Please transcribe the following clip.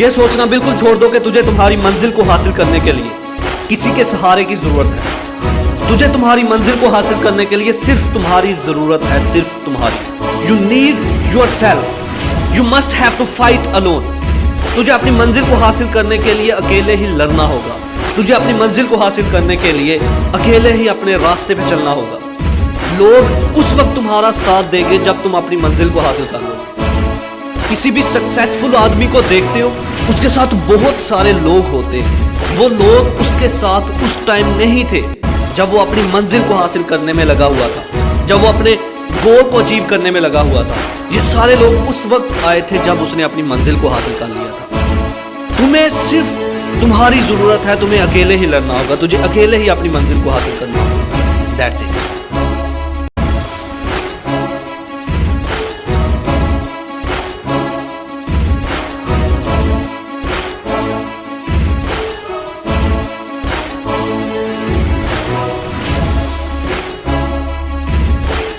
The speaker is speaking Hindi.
ये सोचना बिल्कुल छोड़ दो कि तुझे तुम्हारी मंजिल को हासिल करने के लिए किसी के सहारे की जरूरत है। तुझे तुम्हारी मंजिल को हासिल करने के लिए सिर्फ तुम्हारी जरूरत है, सिर्फ तुम्हारी। You need yourself, you must have to fight alone. तुझे अपनी मंजिल को हासिल करने के लिए अकेले ही लड़ना होगा। तुझे अपनी मंजिल को हासिल करने के लिए अकेले ही अपने रास्ते पे चलना होगा। लोग उस वक्त तुम्हारा साथ देंगे जब तुम अपनी मंजिल को हासिल कर लो। किसी भी सक्सेसफुल आदमी को देखते हो, उसके साथ बहुत सारे लोग होते हैं। वो लोग उसके साथ उस टाइम नहीं थे जब वो अपनी मंजिल को हासिल करने में लगा हुआ था, जब वो अपने गोल को अचीव करने में लगा हुआ था। ये सारे लोग उस वक्त आए थे जब उसने अपनी मंजिल को हासिल कर लिया था। तुम्हें सिर्फ तुम्हारी जरूरत है, तुम्हें अकेले ही लड़ना होगा, तुझे अकेले ही अपनी मंजिल को हासिल करना होगा। That's it.